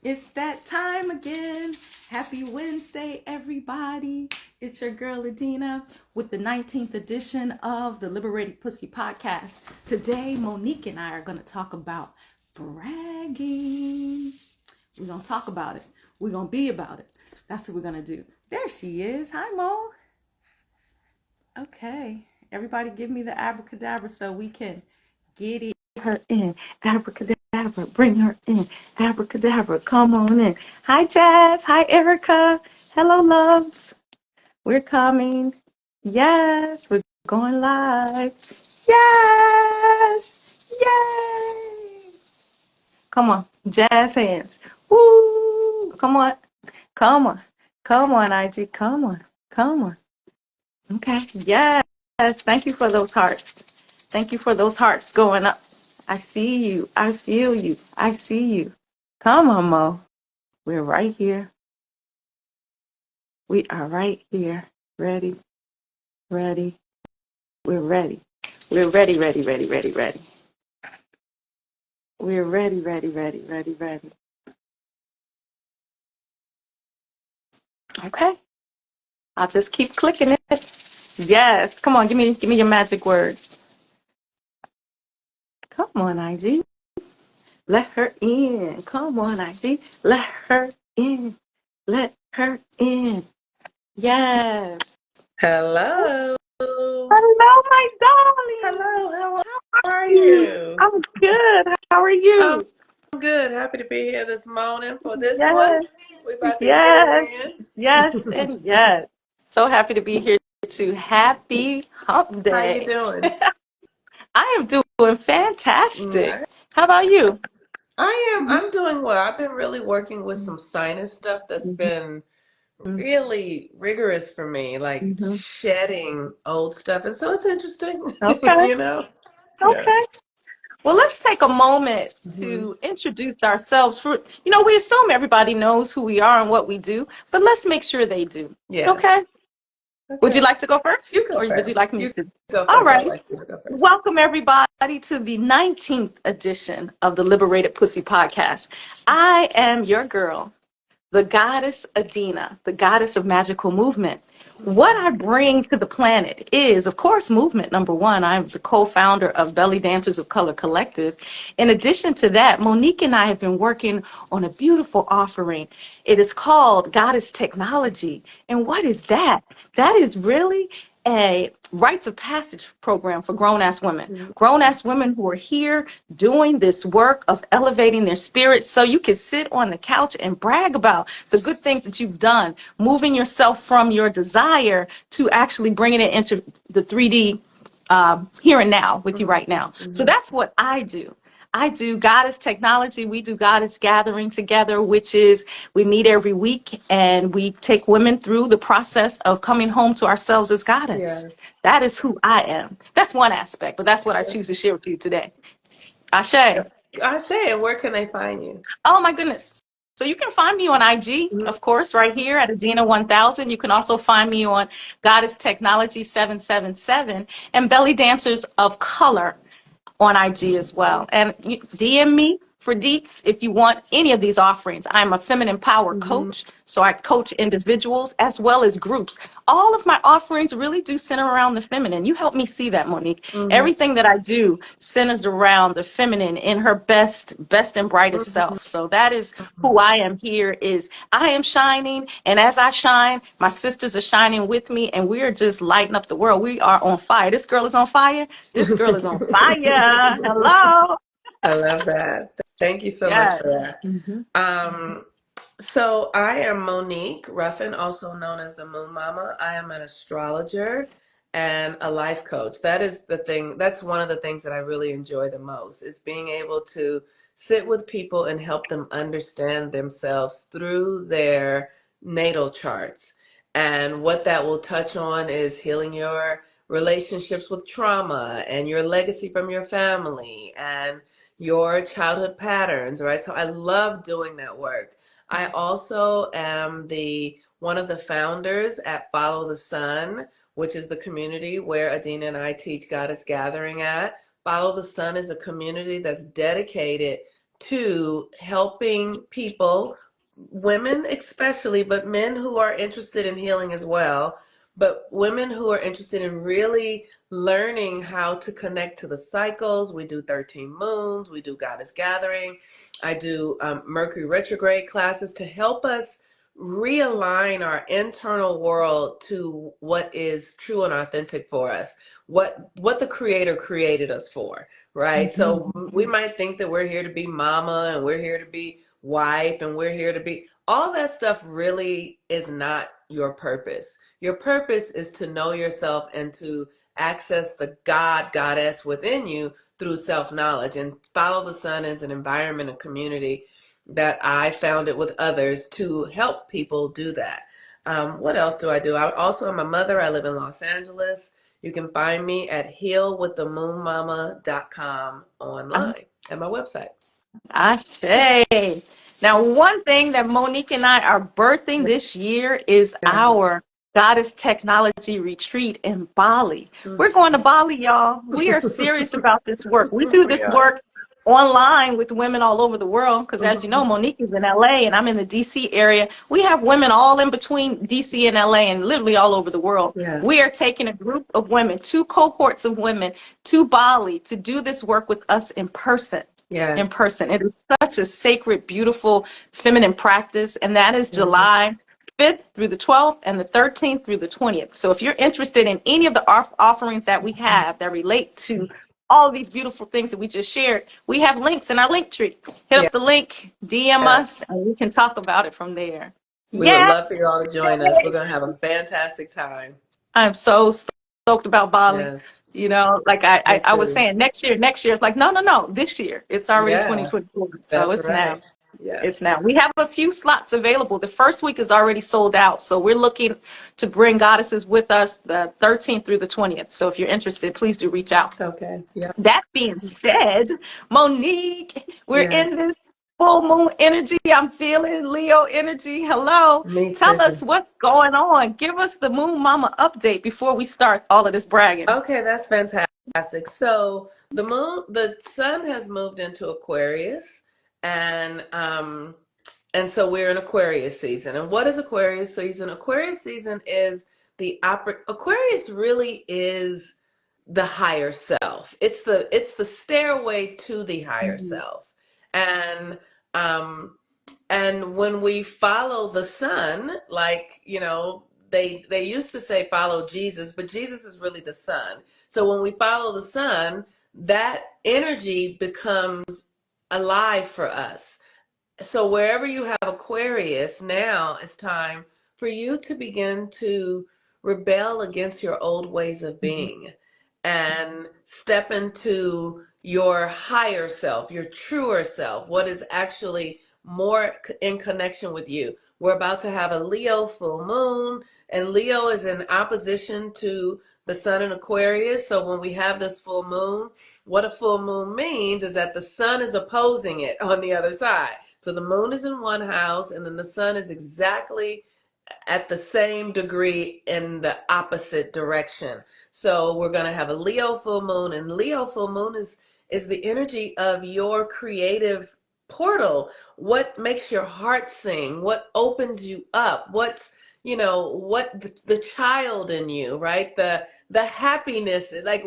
It's that time again. Happy Wednesday, everybody. It's your girl Adina with the 19th edition of the Liberated Pussy podcast. Today, Monique and I are going to talk about bragging. We're going to talk about it. We're going to be about it. That's what we're going to do. There she is. Hi, Mo. Okay. Everybody give me the abracadabra so we can get it. Her in. Abracadabra. Bring her in. Abracadabra. Come on in. Hi, Jazz. Hi, Erica. Hello, loves. We're coming. Yes, we're going live. Yes. Yay. Come on. Jazz hands. Woo. Come on. Come on. Come on, IG. Come on. Come on. Okay. Yes. Thank you for those hearts. Thank you for those hearts going up. I see you. I feel you. I see you. Come on, Mo. We're right here. We are right here. Ready, ready. We're ready. We're ready, ready, ready, ready, ready. We're ready, ready, ready, ready, ready. Okay. I'll just keep clicking it. Yes. Come on, give me your magic words. Come on, IG. Let her in. Come on, IG. Let her in. Let her in. Yes. Hello. Hello, my darling. Hello, how How are are you? you? I'm good. How are I'm you? good. Happy to be here this morning for this one. Yes, We're about to get yes, it yes, in. and yes. So happy to be here too. Happy Hump How you Day. doing? I am doing fantastic. Mm, How about you? I'm doing well. I've been really working with some sinus stuff that's been really rigorous for me, like Mm-hmm. shedding old stuff. And so it's interesting, Okay, you know? Yeah. okay. Well, let's take a moment hmm to introduce ourselves. We assume everybody knows who we are and what we do, but let's make sure they do. Yes. Okay? Would you Okay. like to go first? You go Or would you first. like me You to? go All first. I'd right. like you to go first. Welcome, everybody, to the 19th edition of the Liberated Pussy podcast. I am your girl, the goddess Adina, the goddess of magical movement. What I bring to the planet is, of course, movement. Number one, I'm the co-founder of Belly Dancers of Color Collective. In addition to that, Monique and I have been working on a beautiful offering. It is called Goddess Technology. And what is that? That is really a rites of passage program for grown ass women who are here doing this work of elevating their spirits so you can sit on the couch and brag about the good things that you've done, moving yourself from your desire to actually bringing it into the 3D here and now with you right now. So hmm that's what I do. I do Goddess Technology. We do Goddess Gathering together, which is we meet every week and we take women through the process of coming home to ourselves as Goddess. Yes. That is who I am. That's one aspect, but that's what I choose to share with you today. Ashe. Ashe, and where can they find you? Oh my goodness. So you can find me on IG, of course, right here at Adina 1000. You can also find me on Goddess Technology 777 and Belly Dancers of Color on IG as well. And you DM me for deets if you want any of these offerings. I'm a feminine power Mm-hmm. coach, so I coach individuals as well as groups. All of my offerings really do center around the feminine. You help me see that, Monique. Mm-hmm. Everything that I do centers around the feminine in her best and brightest Mm-hmm. self. So that is who I am here is I am shining, and as I shine, my sisters are shining with me, and we are just lighting up the world. We are on fire. This girl is on fire. This girl is on fire. Hello. I love that. Thank you so much for Yes. that. Mm-hmm. Um, so I am Monique Ruffin, also known as the Moon Mama. I am an astrologer and a life coach. That is the thing, that's one of the things that I really enjoy the most is being able to sit with people and help them understand themselves through their natal charts. And what that will touch on is healing your relationships with trauma and your legacy from your family and your childhood patterns, right? So I love doing that work. I also am the one of the founders at Follow the Sun, which is the community where Adina and I teach Goddess Gathering at. Follow the Sun is a community that's dedicated to helping people, women especially, but men who are interested in healing as well, but women who are interested in really learning how to connect to the cycles. We do 13 moons, we do goddess gathering, I do Mercury retrograde classes to help us realign our internal world to what is true and authentic for us, what the creator created us for, right? So we might think that we're here to be mama and we're here to be wife and we're here to be, all that stuff really is not your purpose. Your purpose is to know yourself and to access the God, goddess within you through self-knowledge, and follow the sun as an environment and community that I found it with others to help people do that. What else do I do? I also am a mother. I live in Los Angeles. You can find me at healwiththemoonmama.com online at my website. Ashe. Now, one thing that Monique and I are birthing this year is our Goddess Technology Retreat in Bali. We're going to Bali, y'all. We are serious about this work. We do We this are. work online with women all over the world because, as you know, Monique is in LA and I'm in the DC area. We have women all in between DC and LA and literally all over the world. Yes. We are taking a group of women, 2 cohorts of women, to Bali to do this work with us in person. Yes. In person. It is such a sacred, beautiful, feminine practice, and that is July 5th through the 12th and the 13th through the 20th. So if you're interested in any of the offerings that we have that relate to all these beautiful things that we just shared, we have links in our link tree. Hit up the link, DM us, and we can talk about it from there. We would Yeah, love for you all to join us. We're going to have a fantastic time. I'm so stoked about Bali. Yes. You know, like Me I was too. saying, next year. It's like, no, this year. It's already Yeah, 2024. So that's it's now. right. Yeah. It's now. We have a few slots available. The first week is already sold out. So we're looking to bring goddesses with us the 13th through the 20th. So if you're interested, please do reach out. Okay. Yeah. That being said, Monique, we're Yeah. in this full moon energy. I'm feeling Leo energy. Hello. Me Tell us too. what's going on. Give us the Moon Mama update before we start all of this bragging. Okay, that's fantastic. So the sun has moved into Aquarius, and so we're in Aquarius season. And what is Aquarius season? Aquarius season is Aquarius really is the higher self. It's the stairway to the higher self. And um and when we follow the sun, like, they used to say follow Jesus, but Jesus is really the sun. So when we follow the sun, that energy becomes alive for us. So wherever you have Aquarius, now it's time for you to begin to rebel against your old ways of being and step into your higher self, your truer self, what is actually more in connection with you. We're about to have a Leo full moon, and Leo is in opposition to the sun in Aquarius. So when we have this full moon, what a full moon means is that the sun is opposing it on the other side. So the moon is in one house, and then the sun is exactly at the same degree in the opposite direction. So we're going to have a Leo full moon, and Leo full moon is the energy of your creative portal. What makes your heart sing? What opens you up? What the child in you, right? The happiness, like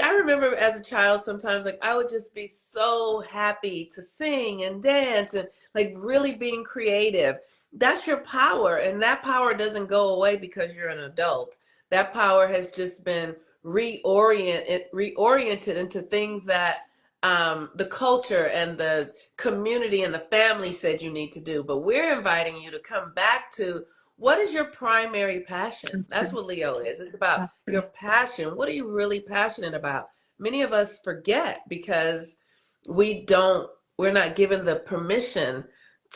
I remember as a child, sometimes like I would just be so happy to sing and dance and like really being creative. That's your power, and that power doesn't go away because you're an adult. That power has just been reoriented into things that the culture and the community and the family said you need to do. But we're inviting you to come back to what is your primary passion. That's what Leo is. It's about your passion. What are you really passionate about? Many of us forget because we're not given the permission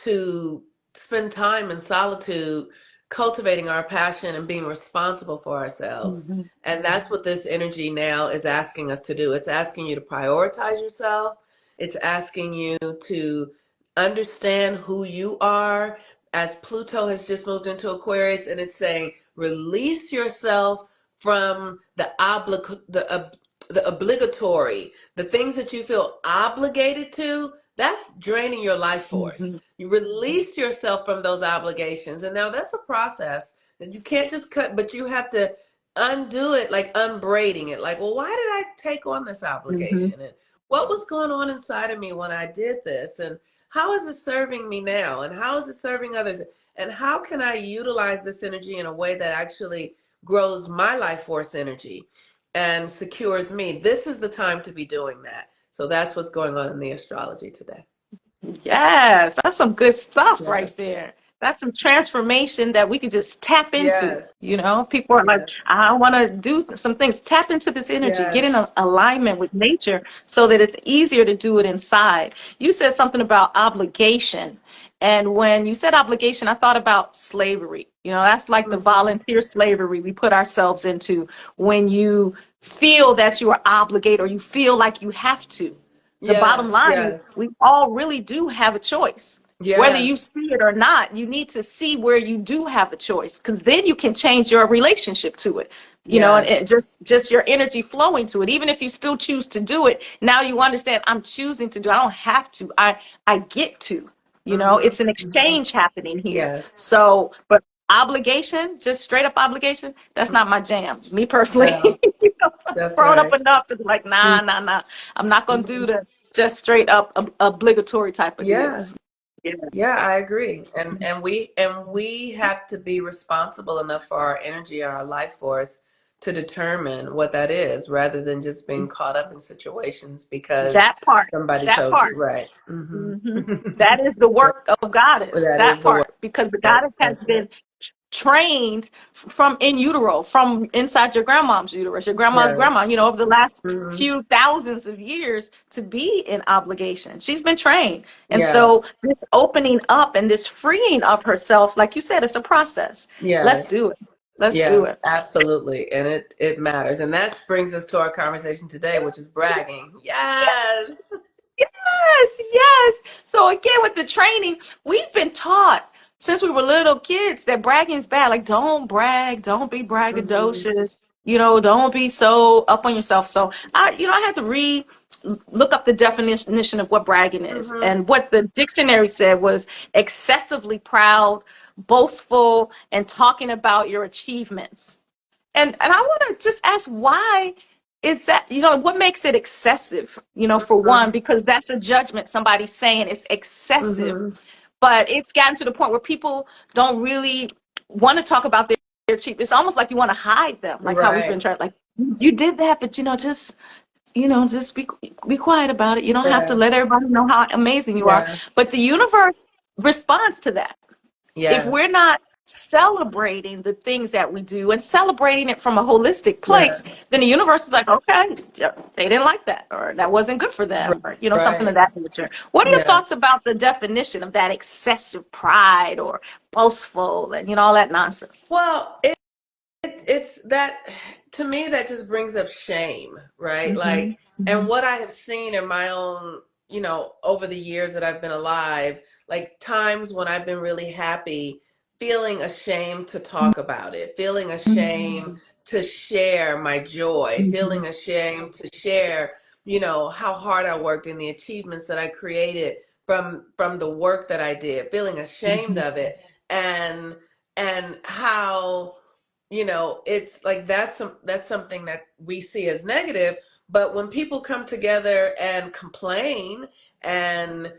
to spend time in solitude cultivating our passion and being responsible for ourselves. And that's what this energy now is asking us to do. It's asking you to prioritize yourself. It's asking you to understand who you are, as Pluto has just moved into Aquarius, and it's saying release yourself from the obligatory, the things that you feel obligated to. that's draining your life force. Mhm. You release yourself from those obligations. And now that's a process that you can't just cut, but you have to undo it, like unbraiding it. Like, well, why did I take on this Mhm. obligation? And what was going on inside of me when I did this? And how is it serving me now? And how is it serving others? And how can I utilize this energy in a way that actually grows my life force energy and secures me? This is the time to be doing that. So that's what's going on in the astrology today. Yes, that's some good stuff right Yes. there. That's some transformation that we can just tap into. Yes. You know, people are like, Yes. I want to do some things. Tap into this energy, get in Yes. alignment with nature so that it's easier to do it inside. You said something about obligation. And when you said obligation, I thought about slavery. You know, that's like the Hmm. volunteer slavery we put ourselves into when you feel that you are obligated or you feel like you have to. The bottom Yes. line is Yes. we all really do have a choice. Whether Yes. you see it or not, you need to see where you do have a choice because then you can change your relationship to it. You know, and Yes. just your energy flowing to it. Even if you still choose to do it, now you understand I'm choosing to do. I don't have to. I get to. You know, Hmm. it's an Hmm. exchange happening here. Yes. So, but obligation, just straight up obligation, that's not my jam. Me personally, No, you know, that's grown up right. enough to be like, nah, nah, nah. I'm not gonna do Mhm. the just straight up obligatory type of Yeah. deals. Yeah. Yeah, I agree. And we have to be responsible enough for our energy and our life force to determine what that is rather than just being caught up in situations because That part. somebody That told you. part. Right. Hmm. Hmm. That is the work of goddess. That is That the work. part, because the goddess has That's it. been trained from in utero, from inside your grandmom's uterus, your grandma's Yes. grandma. You know, over the last Hmm. few thousands of years to be in obligation. She's been trained, and Yeah. so this opening up and this freeing of herself, like you said, it's a process. Let's Yes. do it. Let's do Yes, it. absolutely. And it matters. And that brings us to our conversation today, which is bragging. Yes. Yes, yes. So again, with the training, we've been taught since we were little kids that bragging's bad. Like, don't brag, don't be Hmm. braggadocious. You know, don't be so up on yourself. So I had to look up the definition of what bragging is, Hmm. and what the dictionary said was excessively proud, boastful, and talking about your achievements. And I want to just ask, why is that? You know, what makes it excessive? You know, for one, because that's a judgment. Somebody's saying it's excessive, Hmm. but it's gotten to the point where people don't really want to talk about their cheap. It's almost like you want to hide them, like how we've Right. been trying. Like, you did that, but just be quiet about it. You don't have to let Yes. everybody know how amazing you are. Yes. But the universe responds to that. If we're Yes. not celebrating the things that we do and celebrating it from a holistic place, Yes. then the universe is like, okay, they didn't like that, or that wasn't good for Right. them, or something of Right. that nature. What are your Yeah. thoughts about the definition of that excessive pride or boastful and all that nonsense? Well, it's that to me that just brings up shame, right? Hmm. Like, and what I have seen in my own, over the years that I've been alive, like times when I've been really happy, feeling ashamed to talk about it, feeling ashamed Hmm. to share my joy, feeling ashamed to share, how hard I worked and the achievements that I created from the work that I did, feeling ashamed Hmm. of it, and how it's like that's something that we see as negative. But when people come together and complain and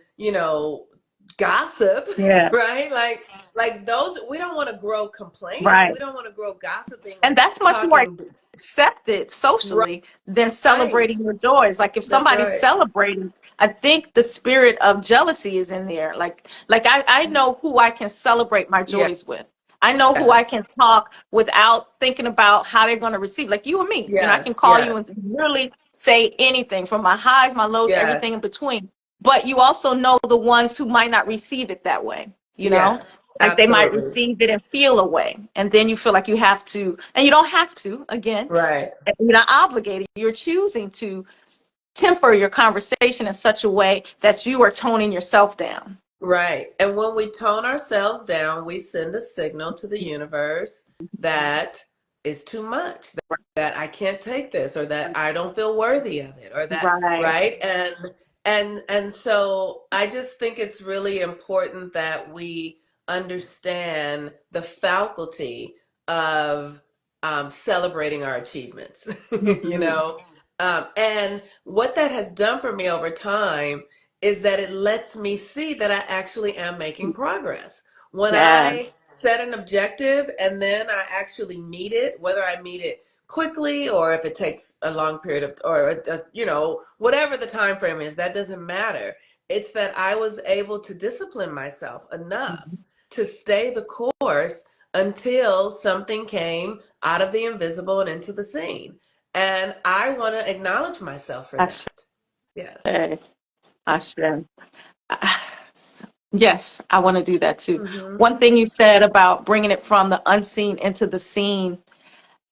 gossip, Yeah, right? Like those, we don't want to grow complaining, right. we don't want to grow gossiping And and that's much more talking. accepted socially than Right. celebrating your joys. Like, if That's somebody's right. celebrating, I think the spirit of jealousy is in there. Like I know who I can celebrate my Yeah. joys with. I know who Yes. I can talk without thinking about how they're going to receive. Like you and me, I can Yes. call Yes. you and really say anything, from my highs, my lows, everything Yes. in between. But you also know the ones who might not receive it that way, Yes. like they might Absolutely. receive it and feel a way, and then you feel like you have to, and you don't have to. Again, Right. you're not obligated. You're choosing to temper your conversation in such a way that you are toning yourself down. Right. And when we tone ourselves down, we send a signal to the universe that is too much, that I can't take this, or that I don't feel worthy of it, or that, Right. right? And so I just think it's really important that we understand the faculty of celebrating our achievements, you Mhm. know. And what that has done for me over time is that it lets me see that I actually am making progress. When Yeah. I set an objective and then I actually meet it, whether I meet it quickly or if it takes a long period of, or you know, whatever the time frame is, that doesn't matter. It's that I was able to discipline myself enough Mhm. to stay the course until something came out of the invisible and into the seen. And I want to acknowledge myself for I should. that. Yes. I should. Yes, I want to do that too. Mm-hmm. One thing you said about bringing it from the unseen into the seen.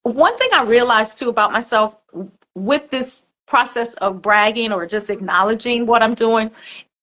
One thing I realized too about myself with this process of bragging or just acknowledging what I'm doing,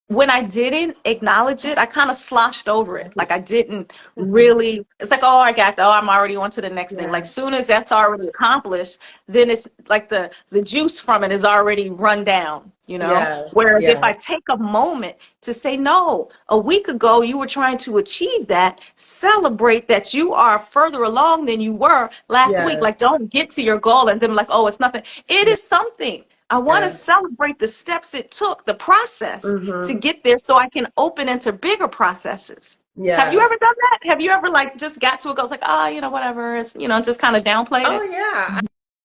when I didn't acknowledge it, I kind of sloshed over it. Like I didn't really, it's like, oh, I got that. Oh, I'm already on to the next thing. Like Yeah. soon as that's already accomplished, then it's like the juice from it is already run down, you know? Yes. Whereas if I Yes. take a moment to say, no, a week ago you were trying to achieve that, celebrate that you are further along than you were last week. Like Yes. don't get to your goal and then like, oh, it's nothing. It Yeah. is something. I want to Yeah. celebrate the steps it took, the process to Mm-hmm. get there so I can open into bigger processes. Have you ever Yes. done that? Have you ever like just got to it goes like, oh, whatever, it's, just kind of downplayed Oh it? yeah.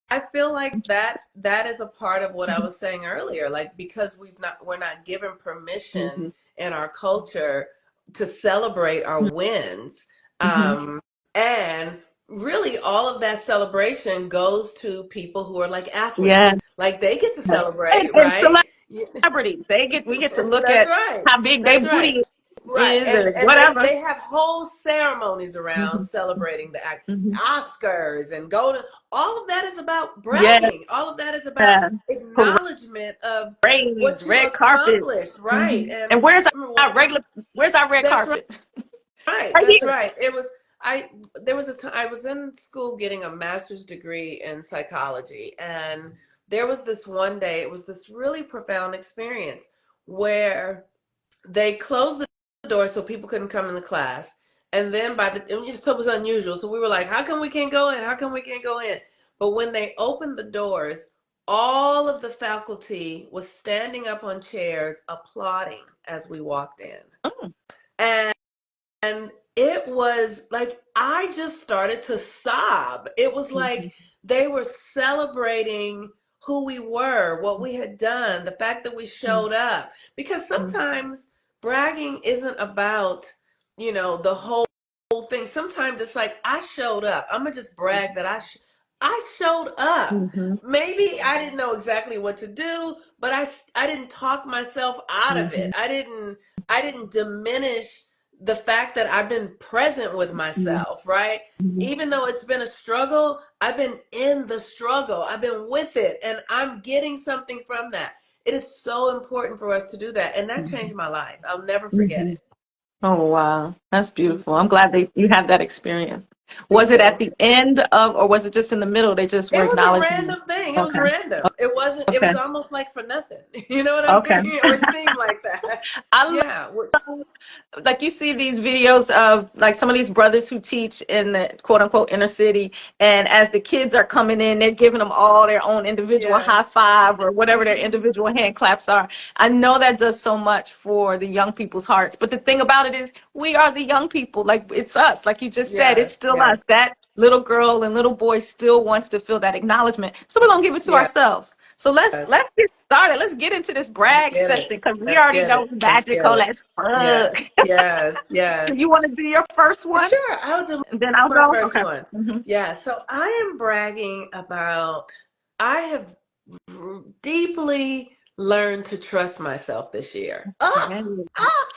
I feel like that is a part of what I was saying earlier. Like because we're not given permission Mhm. in our culture to celebrate our wins. Mhm. And really all of that celebration goes to people who are like Yeah. athletes. Like they get to And, celebrate, and right? celebrities, we get to look That's at right. how big That's their right. booty Right. is or And whatever. they have whole ceremonies around Mhm. celebrating the Mhm. Oscars and golden. All of that is about Yeah. bragging. All of that is about acknowledgement of what Parades, you red carpets. accomplished, right? Mhm. And And where's I remember one our time. regular? Where's our red That's right. carpet? Right. Right That's here. right. It was I there was a time I was in school getting a master's degree in psychology, and there was this one day, it was this really profound experience where they closed the door so people couldn't come in the class. And then it was unusual. So we were like, how come we can't go in? How come we can't go in? But when they opened the doors, all of the faculty was standing up on chairs applauding as we walked in. Mm. And and it was like I just started to sob. It was like Mhm. they were celebrating who we were, what we had done, the fact that we showed up. Because Mhm. sometimes bragging isn't about, the whole thing. Sometimes it's like I showed up. I'm gonna just brag that I showed up. Mhm. Maybe I didn't know exactly what to do, but I didn't talk myself out of it. Mhm. I didn't diminish the fact that I've been present with Mhm. myself, right? Mhm. Even though it's been a struggle, I've been in the struggle. I've been with it and I'm getting something from that. It is so important for us to do that. And that changed my life. I'll never forget Mhm. Oh, wow. That's it. beautiful. I'm glad you had that experience. Me Was it at too. the end of, or was it just in the middle? They just It were was a acknowledging you. random thing. It was Okay. random. It Okay. was almost like for nothing. You know what I Okay. mean? Or it seemed like that. I Yeah. love, like you see these videos of like some of these brothers who teach in the quote unquote inner city, and as the kids are coming in, they're giving them all their own individual Yes. high five or whatever their Hmm. individual hand claps are. I know that does so much for the young people's hearts, but the thing about it is we are the young people. Like it's us, like you just said, it's Yes. still Yes. us. That little girl and little boy still wants to feel that acknowledgement, so we're gonna give it to Yes. ourselves. So let's get started. Let's get into this Let's brag get session it. because we Let's already get know it. it's Let's get magical. it. Let's Yes. fuck. Yes. So Yes. you want to do your first one, Sure. I'll do and then I'll my go. first Okay. one. Hmm. Yeah. So I am bragging about, I have deeply learned to trust myself this year. Oh, oh,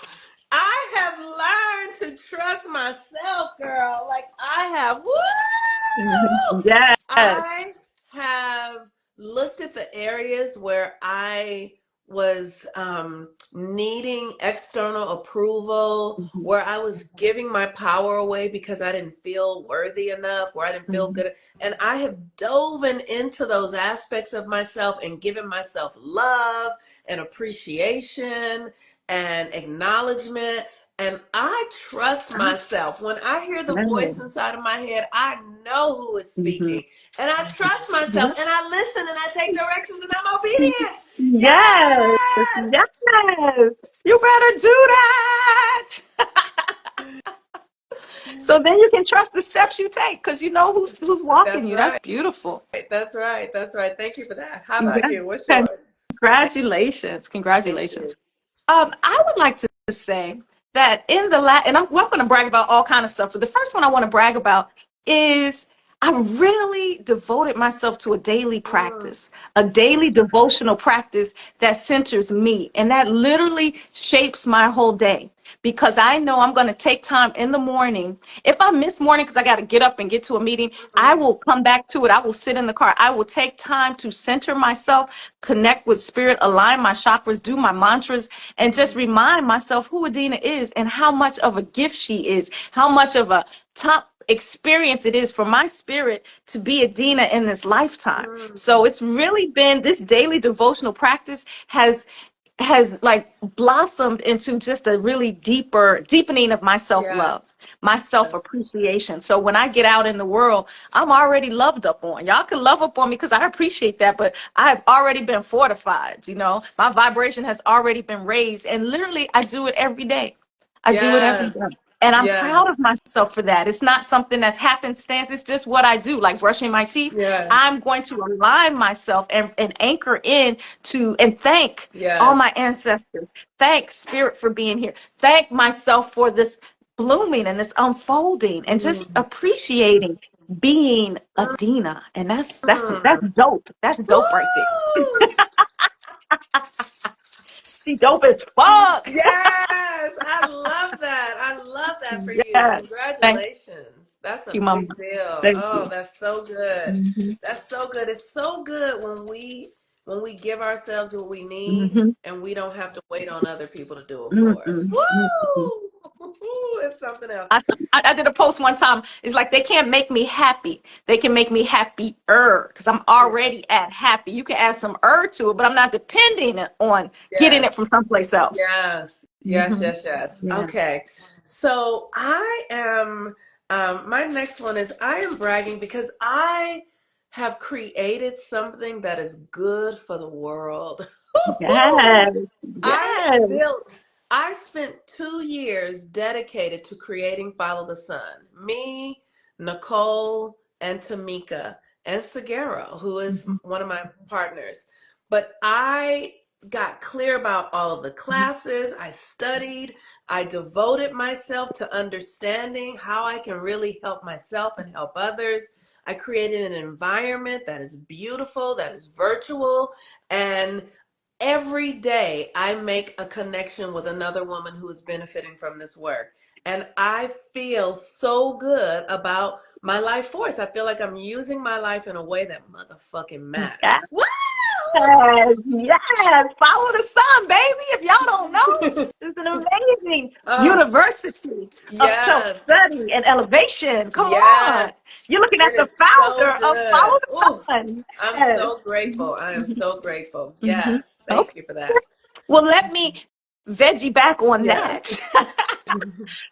I have learned to trust myself, girl. Like I have. Woo! Yes. I have looked at the areas where I was needing external approval, Mhm. where I was giving my power away because I didn't feel worthy enough, where I didn't feel Mhm. good. And I have dove into those aspects of myself and given myself love and appreciation and acknowledgement. And I trust myself. When I hear the voice Yes. inside of my head, I know who is Mhm. speaking. And I trust myself Yeah. and I listen and I take directions and I'm obedient. Yes, Yes. yes. You better do that. So then you can trust the steps you take because you know who's walking That's you. That's right. beautiful. That's right. That's right. Thank you for that. How about you? What's Yeah. yours? Congratulations. Thank you. Congratulations. I would like to say that in the and I'm going to brag about all kind of stuff. But the first one I want to brag about is I really devoted myself to a daily Mm, practice, a daily devotional practice that centers me, and that literally shapes my whole day. Because I know I'm going to take time in the morning. If I miss morning because I got to get up and get to a meeting, I mhm, will come back to it. I will sit in the car. I will take time to center myself, connect with spirit, align my chakras, do my mantras, and just mhm. remind myself who Adina is and how much of a gift she is, how much of a top experience it is for my spirit to be Adina in this lifetime. Mm. So it's really been this daily devotional practice has like blossomed into just a really deeper deepening of my Yes, self-love, my self-appreciation. So when I get out in the world, I'm already loved up on. Y'all can love up on me because I appreciate that, but I have already been fortified. My vibration has already been raised, and literally I do it every day. I do it every yes, day. And I'm proud yes, of myself for that. It's not something that's happenstance. It's just what I do, like brushing my teeth. yes, I'm going to align myself and anchor in to and thank all yes. my ancestors. Thank spirit for being here. Thank myself for this blooming and this unfolding and just Mm, appreciating being mm, Adina. And that's mm. dope. That's dope right there. Woo! She dope as fuck. Yes, I love that. I love that for you. Yeah. Thank Congratulations. That's a you, mama. big deal. Thank Oh, you. that's so good. Hmm. That's so good. It's so good when we give ourselves what we need Hmm. and we don't have to wait on other people to do it for us. Mm-mm. Mm-mm. Woo! It's something else. I did a post one time. It's like they can't make me happy. They can make me happier because I'm Yes. already at happy. You can add some to it, but I'm not depending on getting it Yes. from someplace else. Yes, yes, Hmm. yes, yes. Yeah. Okay. So I am, my next one is I am bragging because I have created something that is good for the world. Yes. I Yes. built, I spent 2 years dedicated to creating Follow the Sun. Me, Nicole, and Tamika, and Sagero, who is Mhm. one of my partners. But I got clear about all of the classes. I studied. I devoted myself to understanding how I can really help myself and help others. I created an environment that is beautiful, that is virtual, and every day I make a connection with another woman who is benefiting from this work. And I feel so good about my life force. I feel like I'm using my life in a way that motherfucking Yes. matters. Woo! Yes. Follow the sun, baby. If y'all don't know, it's an amazing Oh, university of yes, self-study and elevation. Come yes. on. You're looking at It the is so founder of good. Follow the Oh, Sun. I'm Yes. so grateful. I am so grateful. Hmm. Yes. Thank Okay. you for that. Well, let me veggie back on Yes. that.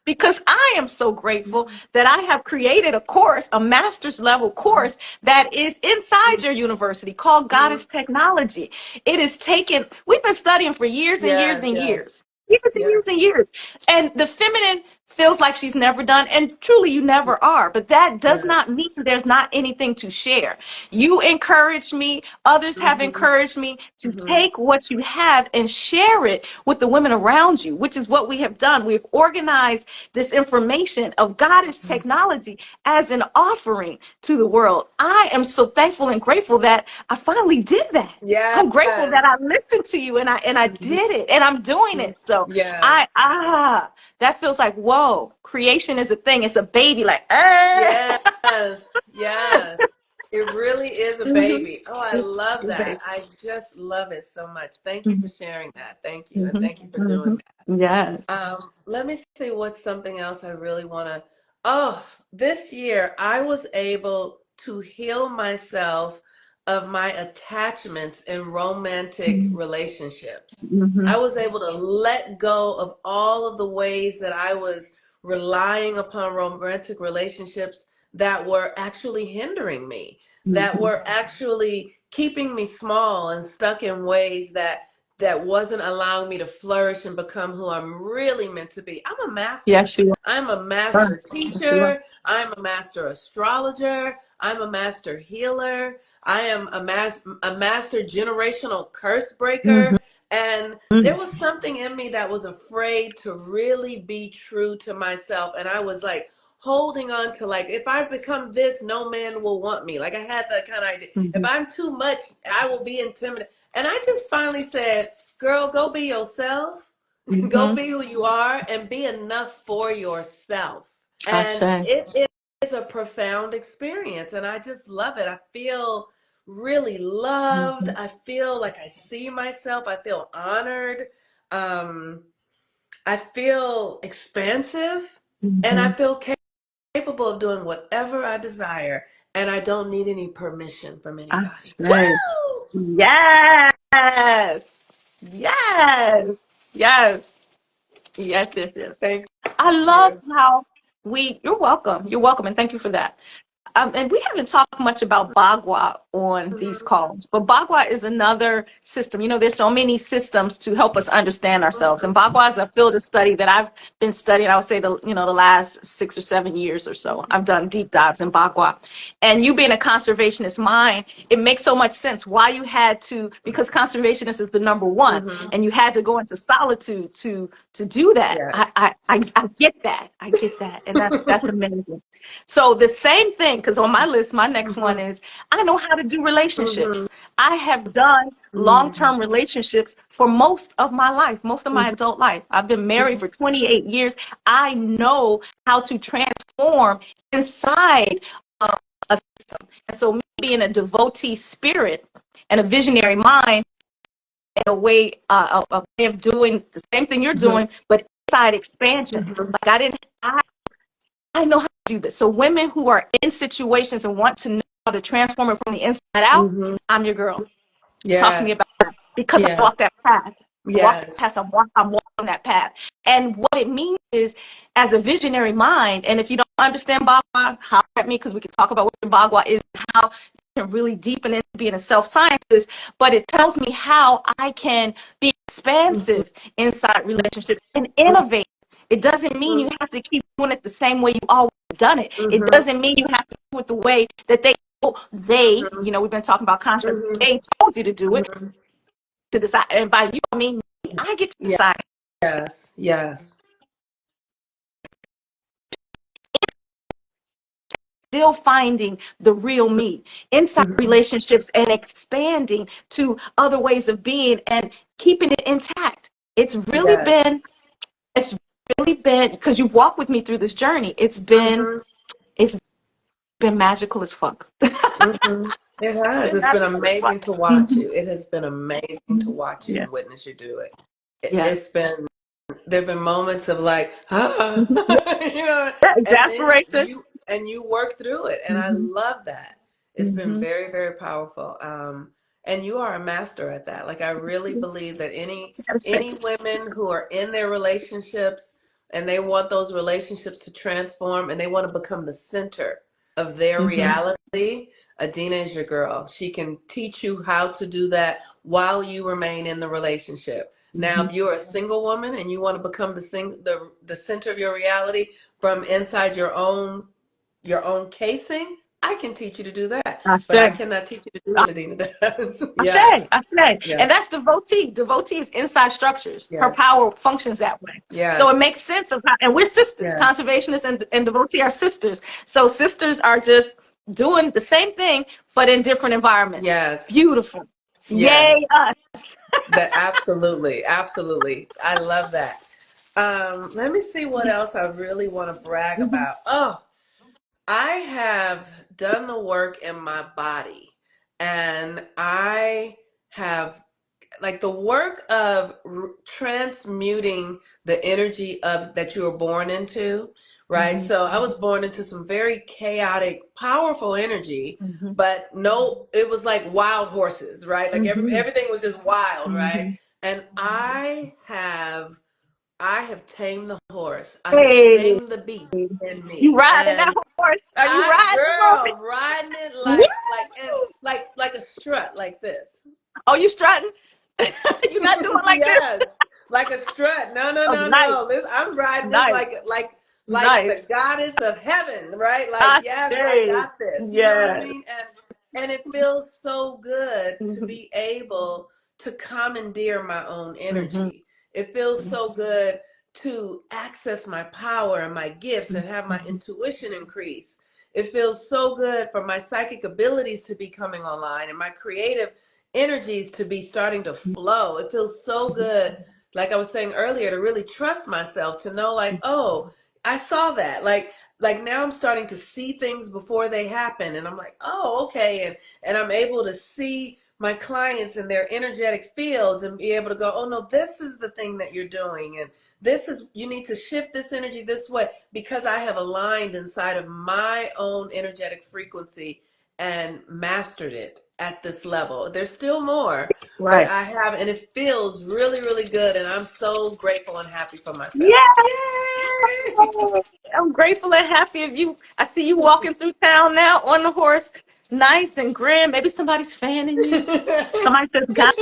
Because I am so grateful that I have created a course, a master's level course that is inside your university called Goddess Technology. It is taken, we've been studying for years and years Yes, and yes, years. Years and yes, years and years. And the feminine feels like she's never done, and truly you never are. But that does yes. not mean there's not anything to share. You encourage me, others have Mm-hmm, encouraged me to mm-hmm. take what you have and share it with the women around you, which is what we have done. We've organized this information of Goddess technology as an offering to the world. I am so thankful and grateful that I finally did that. Yes. I'm grateful that I listened to you and I Mhm. did it and I'm doing it. So Yes. that feels like whoa, creation is a thing. It's a baby like Yes. Yes. It really is a Mhm. baby. Oh, I love that. Baby. I just love it so much. Thank you for Mhm. sharing that. Thank you. And Mhm. thank you for doing Mhm. that. Yes. Let me see what's something else I really want to. Oh, this year I was able to heal myself of my attachments in romantic Mhm. relationships. I Mhm. was able to let go of all of the ways that I was relying upon romantic relationships that were actually hindering me, that Mhm. were actually keeping me small and stuck in ways that wasn't allowing me to flourish and become who I'm really meant to be. I'm a master. Yes, you I'm a are. master Yes, you are. teacher. I'm a master astrologer. I'm a master healer. I am a master generational curse breaker. Mhm. And there Mhm. was something in me that was afraid to really be true to myself. And I was like holding on to, like, if I become this, no man will want me. Like, I had that kind of idea. If Mhm. I'm too much, I will be intimidated. And I just finally said, girl, go be yourself. Go Mhm. be who you are and be enough for yourself. And Ashe. it is a profound experience. And I just love it. I feel really loved. Mhm. I feel like I see myself. I feel honored. Um, I feel expansive. And I Mhm. feel capable of doing whatever I desire. And I don't need any permission from anybody. Ashe. Woo! Yes. Yes. Yes. Yes, yes, yes. Thank I love you. how you're welcome. You're welcome. And thank you for that. And we haven't talked much about Bagua on these Mhm, calls, but Bagua is another system. You know, there's so many systems to help us understand ourselves. And mhm, Bagua is a field of study that I've been studying, I would say the last 6 or 7 years or so. I've done deep dives in Bagua. And you being a conservationist mind, it makes so much sense why you had to, because conservationist is the number one, mhm. and you had to go into solitude to do that. Yes. I get that. I get that. And that's amazing. So the same thing, because on my list, my next one Mhm, is I know how to do mhm, relationships. I have done mhm, long-term relationships for most of my life, most of my mhm, adult life. I've been married mhm, for 28 years. I know how to transform inside of a system. And so me being a devotee spirit and a visionary mind, a way of doing the same thing you're mhm, doing, but inside expansion. mhm, Like I know how to do this. So women who are in situations and want to know how to transform it from the inside out, mhm. I'm your girl. Talk to me Yes. about that because I Yeah. walk that path. I walk that Yes. path. I'm walking that path. And what it means is, as a visionary mind, and if you don't understand Bagua, holler at me because we can talk about what Bagua is, how you can really deepen into being a self-scientist. But it tells me how I can be Mhm, expansive inside relationships and innovate. It doesn't mean you have to keep doing it the same way you always done it. It mhm, doesn't mean you have to do it the way that mhm, we've been talking about constructs. mhm, They told you to do it, mhm. to decide. And by you, I mean me. I get to decide. Yes. Yes. Still finding the real me inside Mhm. relationships and expanding to other ways of being and keeping it intact. Yes. It's really been, because you've walked with me through this journey. Mhm, It's been magical as fuck. mhm. It It's has. been It's been magical as fuck. amazing to watch Mhm. you. It has been amazing to Mhm. watch you Yeah. and witness you do it. Yeah. It's been there've been moments of like, Mhm. Yeah. you know, Yeah. and then Exasperation. you work through it, and I Hmm. love that. It's been Hmm. very, very powerful. And you are a master at that. Like, I really believe that any women who are in their relationships and they want those relationships to transform and they want to become the center of their Hmm. reality, Adina is your girl. She can teach you how to do that while you remain in the relationship. Now, Hmm. if you're a single woman and you want to become the center of your reality from inside your own casing, I can teach you to do that. I But I say. cannot teach you to do what Adina does. Ashe, Yes. Ashe. And Yes. that's devotee. Devotee is inside structures. Her Yes. power functions that way. So Yes. it makes sense of how, and we're sisters. Yes. Conservationists and devotee are sisters. So sisters are just doing the same thing, but in different environments. Yes. Beautiful. Yay, Yes. us. That absolutely, absolutely. I love that. Let me see what else I really want to brag Mhm. about. Oh, I have done the work in my body, and I have like the work of transmuting the energy of that you were born into, right? Mhm. So I was born into some very chaotic, powerful energy, Mhm. but no, it was like wild horses, right? Like Mhm. everything was just wild, right? Mhm. And I have tamed the horse. I have Hey, tamed the beast in you me. riding that And horse? Are you I, riding the horse? girl, riding it Woo! like a strut like this. Oh, you strutting? You're not doing like this? Yes, like a strut. No, no, Oh, no, nice, no. This I'm riding this nice, like the nice. goddess of heaven, right? Like, I yes, I say, got this. You know what I yes. mean? And it feels so good to Mhm. be able to commandeer my own Mhm. energy. It feels so good to access my power and my gifts and have my Mhm. intuition increase. It feels so good for my psychic abilities to be coming online and my creative energies to be starting to flow. It feels so good, like I was saying earlier, to really trust myself, to know like, oh, I saw that. Like now I'm starting to see things before they happen. And I'm like, oh, okay. And I'm able to see my clients in their energetic fields and be able to go, oh no, this is the thing that you're doing. And this is, you need to shift this energy this way because I have aligned inside of my own energetic frequency and mastered it at this level. There's still more, but Right. I have, and it feels really, really good. And I'm so grateful and happy for myself. Yeah. Yay! I'm grateful and happy of you. I see you walking through town now on the horse, nice and grand. Maybe somebody's fanning you. Somebody says, "God,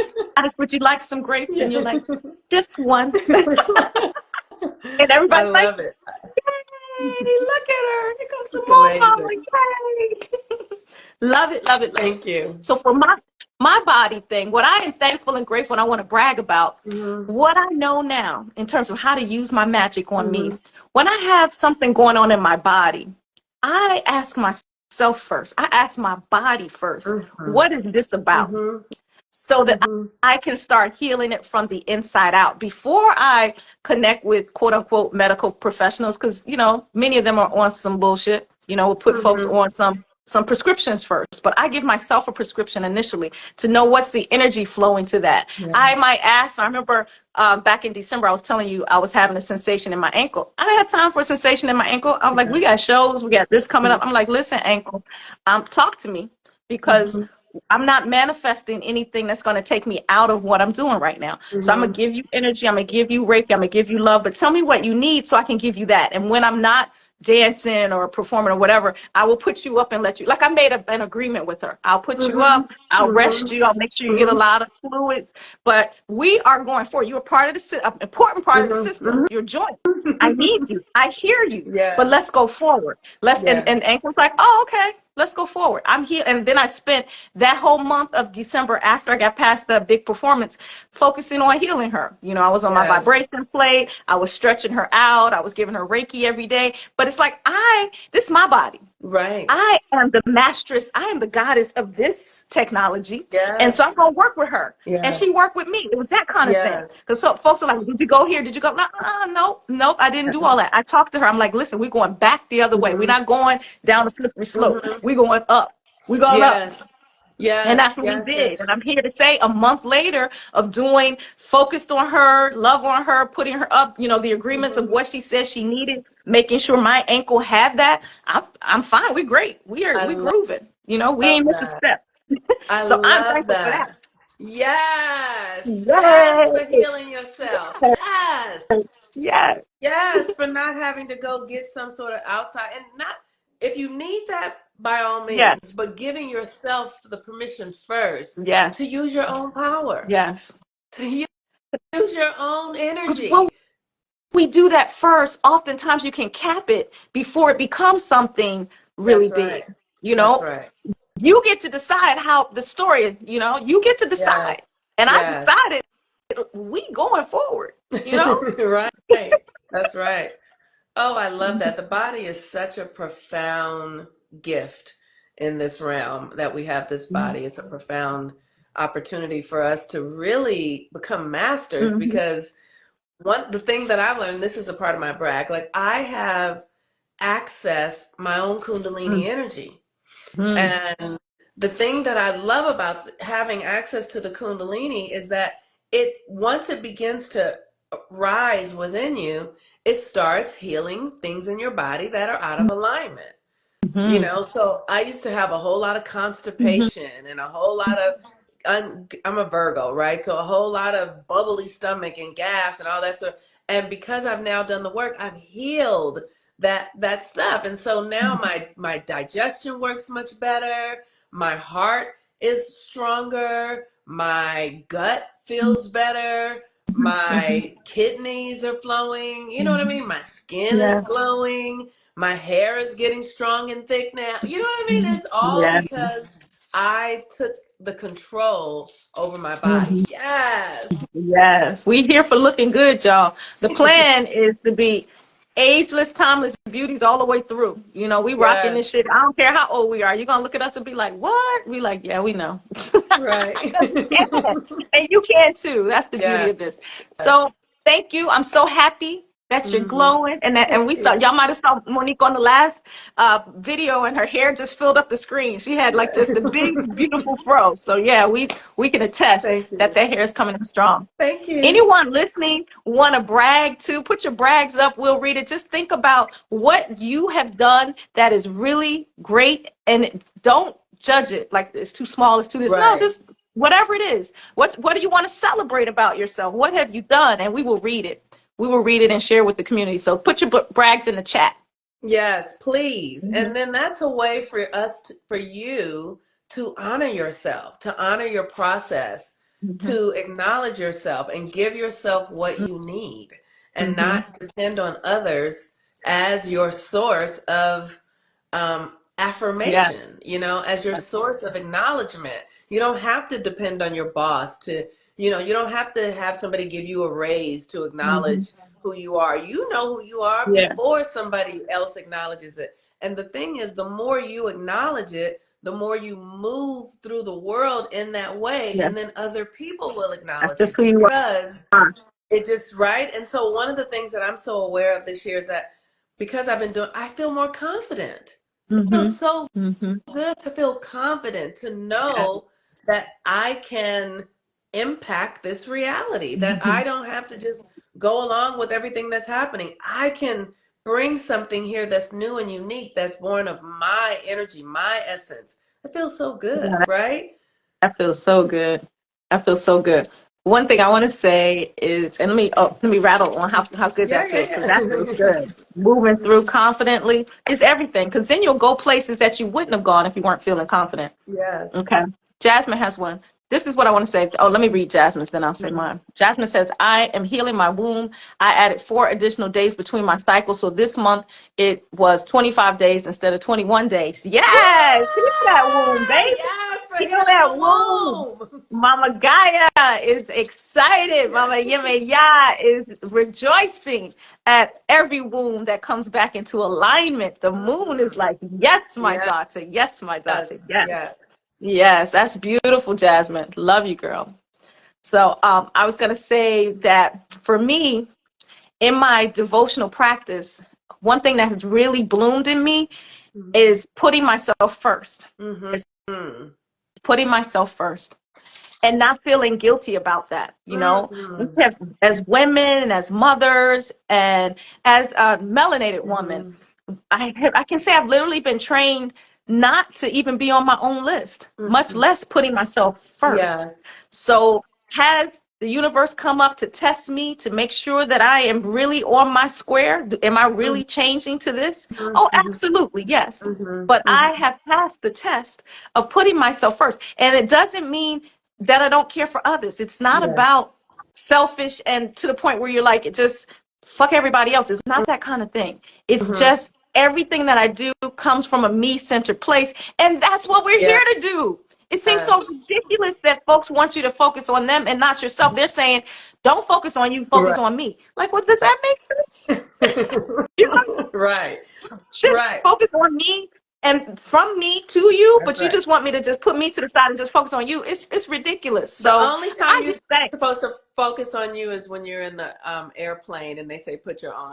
would you like some grapes?" And you're like, "Just one." And I everybody's like, love it. "Yay! Look at her! Here comes the It's moon mama! amazing. Yay!" Love it, love it, love it. Thank you. So for my body thing, what I am thankful and grateful, and I want to brag about, Hmm. what I know now in terms of how to use my magic on me. Hmm. When I have something going on in my body, I ask myself first. I ask my body first, Hmm. what is this about? Hmm. So that Hmm. I can start healing it from the inside out before I connect with quote unquote medical professionals, because many of them are on some bullshit. We'll put folks Hmm. on some prescriptions first, but I give myself a prescription initially to know what's the energy flowing to that. I Yes. might ask. I remember back in December, I was telling you I was having a sensation in my ankle. I didn't have time for a sensation in my ankle. I'm like, we got shows, we got this coming up. I'm like, listen, ankle, talk to me because Hmm. I'm not manifesting anything that's going to take me out of what I'm doing right now. So I'm going Hmm. to give you energy. I'm going to give you Reiki. I'm going to give you love. But tell me what you need so I can give you that. And when I'm not dancing or performing or whatever, I will put you up and let you. Like I made an agreement with her. I'll put you Hmm. up. I'll rest you. I'll make sure you get a Hmm. lot of fluids. But we are going forward. You're a part of an important part of the Hmm. system. Hmm. Your joint. I need you. I hear you. But Yes. let's go forward. Let's Yes. and Ankle's like, oh, okay. Let's go forward. I'm here. And then I spent that whole month of December after I got past the big performance focusing on healing her. I was on my Yes. vibration plate. I was stretching her out. I was giving her Reiki every day. But it's like, this is my body. Right. I am the mistress. I am the goddess of this technology. And so I'm Yes. going to work with her. And she Yes. worked with me. It was that kind of thing. Yes. Because so folks are like, did you go here? Did you go? No, nope. I didn't do all that. I talked to her. I'm like, listen, we're going back the other way. We're Hmm. not going down the slippery slope. Hmm. We're going up. We're going up. Yes. And Yes. that's what we Yes. did. Yes. And I'm here to say a month later of doing focused on her, love on her, putting her up, the agreements of Hmm. what she said she needed, making sure my ankle had that. I'm fine. We're great. I We love grooving. We ain't missed a that. step. I So I'm love thankful for that. that. Yes. Yes, for Yay! healing yourself. Yes. Yeah. Yes, for not having to go get some sort of outside and not if you need that by all means, Yes. but giving yourself the permission first to Yes. use your own power, Yes. to use your own Because when energy. we do that first, oftentimes you can cap it before it becomes something really That's right. big. That's right. You get to decide how the story, you get to Yes. decide. And I Yes. decided we going forward. Right. That's right. Oh, I love that. The body is such a profound gift in this realm that we have this body. It's a profound opportunity for us to really become masters Mhm. because the thing that I learned, this is a part of my brag, like I have accessed my own Kundalini Mhm. energy. Mhm. And the thing that I love about having access to the Kundalini is that it once it begins to rise within you, it starts healing things in your body that are out of alignment. You Hmm. know, so I used to have a whole lot of Hmm. constipation and a whole lot of I'm a Virgo, right? So a whole lot of bubbly stomach and gas and all that stuff. And because I've now done the work, I've healed that stuff. And so now my digestion works much better. My heart is stronger. My gut feels better. Hmm. My kidneys are flowing. You know what I Hmm. mean? My skin is Yeah. glowing. My hair is getting strong and thick now. You know what I mean? It's all Yeah. because I took the control over my body. Mhm. Yes. Yes, we here for looking good, y'all. The plan is to be ageless, timeless beauties all the way through. You know, we rocking this Yes. shit. I don't care how old we are. You're gonna look at us and be like, "What?" We like, "Yeah, we know." Right. We can. And you can too. That's the beauty Yes. of this. So thank you. I'm so happy that you're Hmm. glowing, and Thank we saw you. y'all might have saw Monique on the last video, and her hair just filled up the screen. She had like just a big, beautiful fro. So yeah, we can attest Thank that you. that hair is coming in strong. Thank you. Anyone listening want to brag too? Put your brags up. We'll read it. Just think about what you have done that is really great, and don't judge it like it's too small, it's too this. No, Right. just whatever it is. What do you want to celebrate about yourself? What have you done? And we will read it. We will read it and share with the community. So put your brags in the chat. Yes, please. Mhm. And then that's a way for for you to honor yourself, to honor your process, Mhm. to acknowledge yourself and give yourself what you need and Mhm. not depend on others as your source of Yeah. affirmation, you know, as your source of acknowledgement. You don't have to depend on your boss to, you know, you don't have to have somebody give you a raise to Mhm. acknowledge who you are. You know who you are Yeah. before somebody else acknowledges it. And the thing is, the more you acknowledge it, the more you move through the world in that way, Yeah. and then other people will That's acknowledge just it who you because are. it just right. And so one of the things that I'm so aware of this year is that because I've been doing, I feel more confident. It feels Mhm. so Mhm. good to feel confident, to Yeah. know that I can impact this reality, that I Mhm. don't have to just go along with everything that's happening. I can bring something here that's new and unique, that's born of my energy, my essence. It feels so good, Yeah. right? That feels so good. That feels so good. One thing I want to say is, and let me rattle on how good Yeah, that feels, because yeah, that feels yeah. good. Moving through confidently is everything, because then you'll go places that you wouldn't have gone if you weren't feeling confident. Yes. Okay. Jasmine has one. This is what I want to say. Oh, let me read Jasmine's, then I'll say Mhm. mine. Jasmine says, I am healing my womb. I added 4 additional days between my cycles. So this month it was 25 days instead of 21 days. Woo! Yes. Heal that womb, baby. Yes, for Heal healing that the womb. womb. Mama Gaia is excited. Yes. Mama Yemeya is rejoicing at every womb that comes back into alignment. The moon is Mhm. like, yes, my Yes, daughter. Yes, my daughter. Yes. yes. Yes, that's beautiful, Jasmine. Love you, girl. So, I was going to say that for me, in my devotional practice, one thing that has really bloomed in me Mhm. is putting myself first. Mhm. Is putting myself first and not feeling guilty about that. You know, we Mhm. have, as women and as mothers and as a melanated woman, Mhm. I can say I've literally been trained not to even be on my own list, much Mhm. less putting myself first. Yes. So has the universe come up to test me to make sure that I am really on my square? Am I Mhm. really changing to this? Oh, Mhm. absolutely, yes. Mhm. But I Mhm. have passed the test of putting myself first. And it doesn't mean that I don't care for others. It's not Yes. about selfish and to the point where you're like, it just fuck everybody else. It's not that kind of thing. It's Mhm. just everything that I do comes from a me-centered place. And that's what we're Yes. here to do. It seems so ridiculous that folks want you to focus on them and not yourself. They're saying, don't focus on you, focus Right. on me. Like, what does that make sense? You Right. should Right. focus on me and from me to you, That's but you right. just want me to just put me to the side and just focus on you. It's ridiculous. The So only time I you're just thanks. supposed to focus on you is when you're in the airplane and they say put your own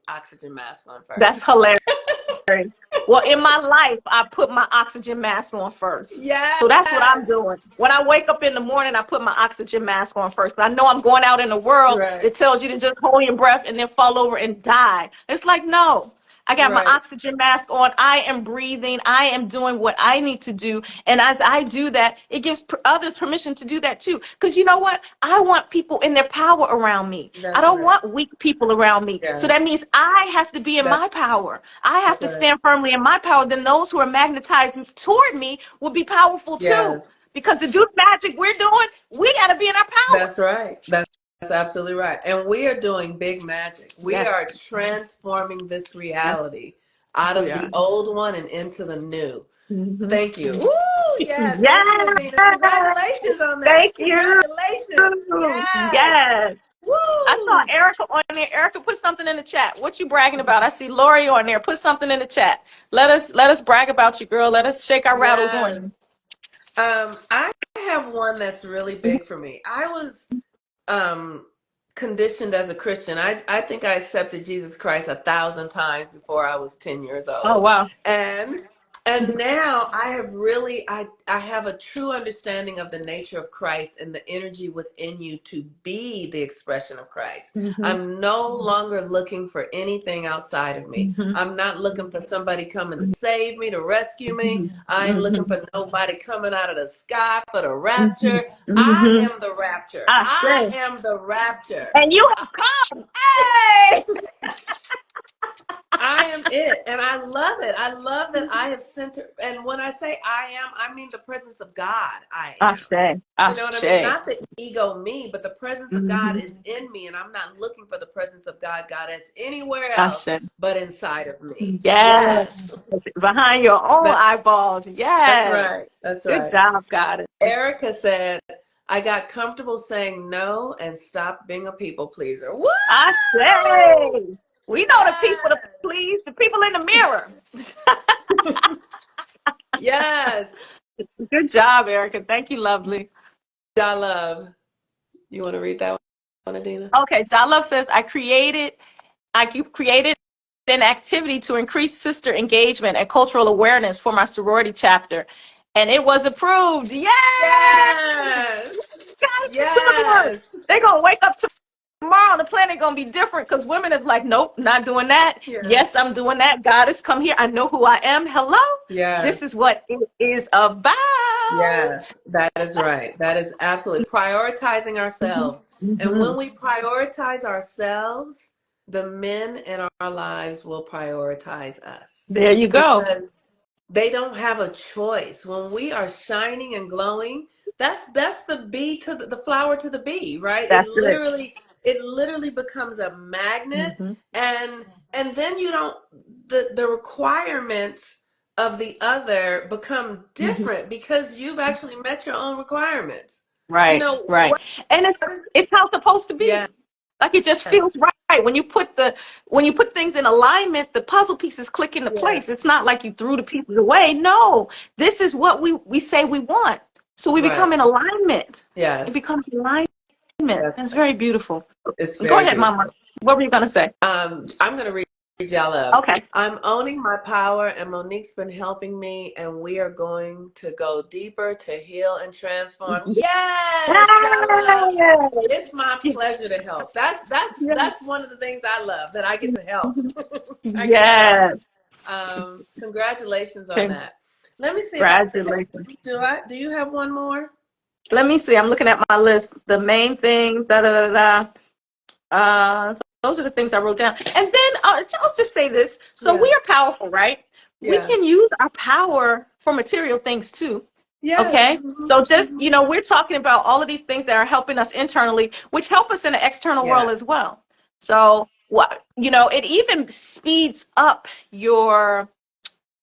oxygen mask on That's first. hilarious. Well, in my life, I put my oxygen mask on first. Yes. So that's what I'm doing. When I wake up in the morning, I put my oxygen mask on first. But I know I'm going out in the world Right. that tells you to just hold your breath and then fall over and die. It's like, no, I got my Right. oxygen mask on. I am breathing. I am doing what I need to do. And as I do that, it gives others permission to do that too. Because you know what? I want people in their power around me. I That's don't right. want weak people around me. So Yeah. that means I have to be in That, my power. I have that's to right. stand firmly in my power. Then those who are magnetizing toward me will be powerful too. Yes. Because to do the magic we're doing, we got to be in our power. That's right. That's absolutely right. And we are doing big magic. We Yes. are transforming this Yes, reality out we of are. the old one and into the new. Mm-hmm. Thank you. Woo! Yes. Thank you, Yes. Adina. Congratulations on that. Thank you. Congratulations. Yes. Yes. I saw Woo! Erica on there. Erica, put something in the chat. What you bragging about? I see Lori on there. Put something in the chat. Let us brag about you, girl. Let us shake our rattles on Yes. you. I have one that's really big for me. I was um conditioned as a Christian. I think I accepted Jesus Christ 1,000 times before I was 10 years Oh old. wow. And and now I have really I have a true understanding of the nature of Christ and the energy within you to be the expression of Christ. Mm-hmm. I'm no longer looking for anything outside of me. Mm-hmm. I'm not looking for somebody coming to save me, to rescue me. I ain't looking Mm-hmm. for nobody coming out of the sky for the Mm-hmm. rapture. I Mm-hmm. am the rapture. I I say. am the rapture. And you have come. Hey! I am it. And I love it. I love that I have centered. And when I say I am, I mean the presence of God. I am. Ashe. You know what I mean? Ashe. Not the ego me, but the presence of God Mm-hmm. is in me. And I'm not looking for the presence of God. God is anywhere else Ashe. but inside of me. Yes. Yes. Behind your own That, eyeballs. that's Yes. right. That's Good right. job, Goddess. Erica said, I got comfortable saying no and stopped being a people pleaser. Woo! Ashe. We know the people to Yes. please, the people in the mirror. Yes. Good job, Erica. Thank you, lovely. I love. You want to read that one, Adina? Okay, Love says, I created an activity to increase sister engagement and cultural awareness for my sorority chapter. And it was approved. Yes! Yes. Guys, good. Yes. They're gonna wake up tomorrow and the planet gonna be different because women is like, nope, not doing that. Yes. Yes, I'm doing that. Goddess, come here. I know who I am. Hello. Yes. This is what it is about. Yes. That is right. That is absolutely prioritizing Mhm. ourselves. And Mhm. when we prioritize ourselves, the men in our lives will prioritize us There you go. because they don't have a choice. When we are shining and glowing, that's the bee to the flower to the bee, right? That's it. It literally becomes a magnet, Mhm. and then you don't the requirements of the other become Mhm. different because you've actually met your own requirements. You Right, know right. And it's what is it's how it's supposed to yes, be. Like it just feels right. When you put things in alignment, the puzzle pieces click into yes, place. It's not like you threw the pieces away. No, this is what we say we want. So we become right. in alignment. It Yes. becomes alignment. That's It's right. very beautiful. It's Go very ahead, Mama. beautiful. What were you gonna say? I'm going to read y'all loves. Okay. I'm owning my power, and Monique's been helping me, and we are going to go deeper to heal and transform. Yes, y'all love. It's my Yes. pleasure to help. That's one of the things I love that I get to help. I get to help. Yes. Congratulations on that. Let me see if I Congratulations. do you have one more? Let me see. I'm looking at my list. The main thing, da da da da. Those are the things I wrote down. And then I'll just say this. So Yeah. we are powerful, right? We Yeah. can use our power for material things too. Yes. Okay. So just, we're talking about all of these things that are helping us internally, which help us in the external world Yeah. as well. So it even speeds up your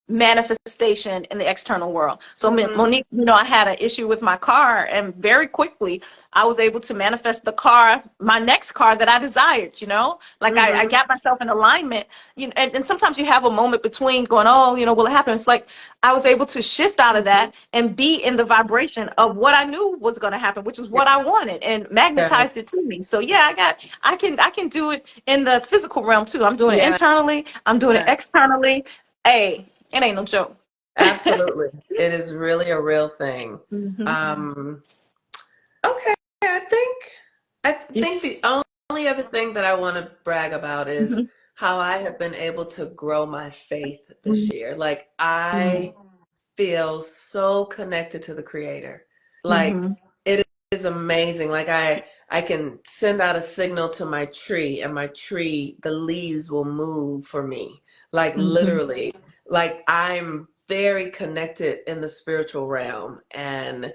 manifestation in the external world. So Mm-hmm. Monique, I had an issue with my car, and very quickly I was able to manifest the car, my next car that I desired, like I Mm-hmm. got myself in alignment, and sometimes you have a moment between going, oh, will it happen? It's like I was able to shift out of Mm-hmm. that and be in the vibration of what I knew was going to happen, which was what I wanted, and magnetized Yes. it to me. So yeah, I can do it in the physical realm too. I'm doing it Yeah. internally, I'm doing it externally. Hey, it ain't no joke. Absolutely. It is really a real thing. Hmm. Um, okay, I think the only other thing that I want to brag about is Hmm. how I have been able to grow my faith this Hmm. year. Like I feel so connected to the creator. Like Hmm. it is amazing. Like I can send out a signal to my tree and my tree, the leaves will move for me. Like Hmm. literally. Like I'm very connected in the spiritual realm and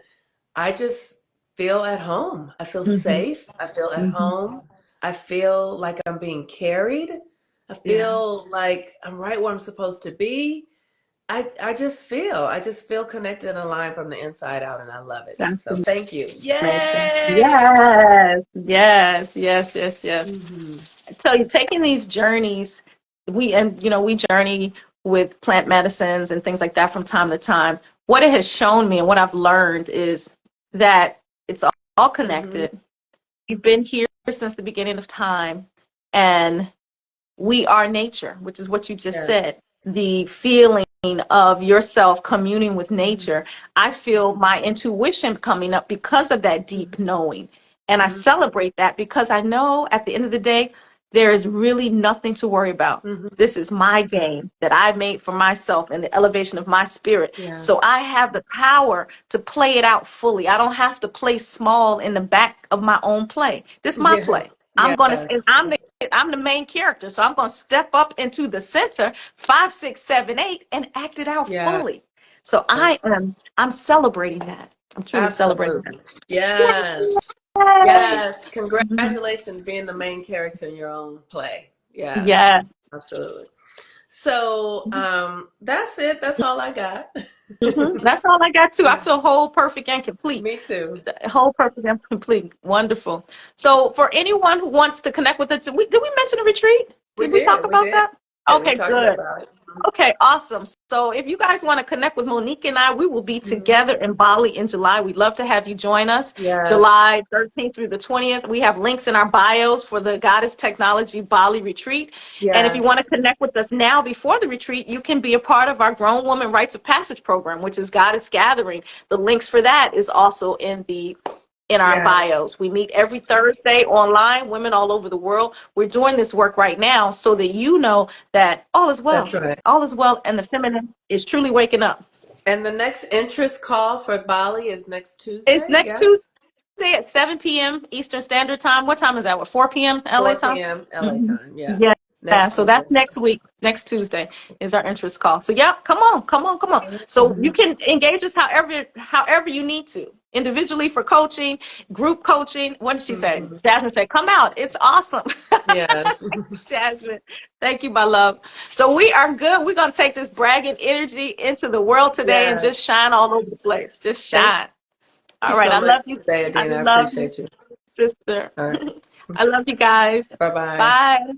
I just feel at home. I feel Hmm. safe. I feel at Hmm. home. I feel like I'm being carried. I Yeah, feel like I'm right where I'm supposed to be. I just feel connected and aligned from the inside out, and I love it. that's So thank you. amazing. Yay! Yes, yes, yes, yes, yes. Hmm. I tell you, taking these journeys, we journey with plant medicines and things like that from time to time. What it has shown me and what I've learned is that it's all Hmm. connected. You've been here since the beginning of time, and we are nature, which is what you just Yes. said. The feeling of yourself communing with Hmm. nature. I feel my intuition coming up because of that deep knowing. And I Hmm. celebrate that because I know at the end of the day, there is really nothing to worry about. Hmm. This is my game that I made for myself and the elevation of my spirit. So Yes. I have the power to play it out fully. I don't have to play small in the back of my own play. This is my play. Yes. I'm going Yes. to, I'm the main character. So I'm going to step up into the center, 5, 6, 7, 8, and act it out Yes. fully. So I'm celebrating that. I'm truly celebrating that. Absolutely. Yes. Yay! Yes. Mhm. Congratulations being the main character in your own play. Yes. Yeah. Absolutely. So, that's it. That's all I got. Hmm. That's all I got too. I feel whole, perfect, and complete. Me too. Whole, perfect, and complete. Wonderful. So, for anyone who wants to connect with us, did we mention a retreat? We Did we talk did. We about did. that? We Okay, talked good. about it. Okay, awesome. So if you guys want to connect with Monique and I, we will be Mhm. together in Bali in July. We'd love to have you join us. Yes. July 13th through the 20th. We have links in our bios for the Goddess Technology Bali retreat. And if you Yes. want to connect with us now before the retreat, you can be a part of our Grown Woman Rites of Passage program, which is Goddess Gathering. The links for that is also in our Yes. bios. We meet every Thursday online, women all over the world. We're doing this work right now so that you know that all is That's well. right. All is well, and the feminine is truly waking up. And the next interest call for Bali is next It's Tuesday, next yes? Tuesday at 7 p.m. Eastern Standard Time. What time is that? What, 4 p.m. LA 4 time? p.m. LA Hmm. time. Yeah. Yeah. Yeah, Next so that's Tuesday. next week. Next Tuesday is our interest call. So yeah, come on, come on, come on. So you Mhm. can engage us however you need to. Individually for coaching, group coaching. What did she say? Mhm. Jasmine said, come out. It's awesome. Yes. Jasmine. Thank you, my love. So we are good. We're gonna take this bragging energy into the world today and Yes. just shine all over the place. Just Thank shine. All you right. so I much love you. today, I Adina. I love you, appreciate you. sister. All right. I love you guys. Bye bye. Bye.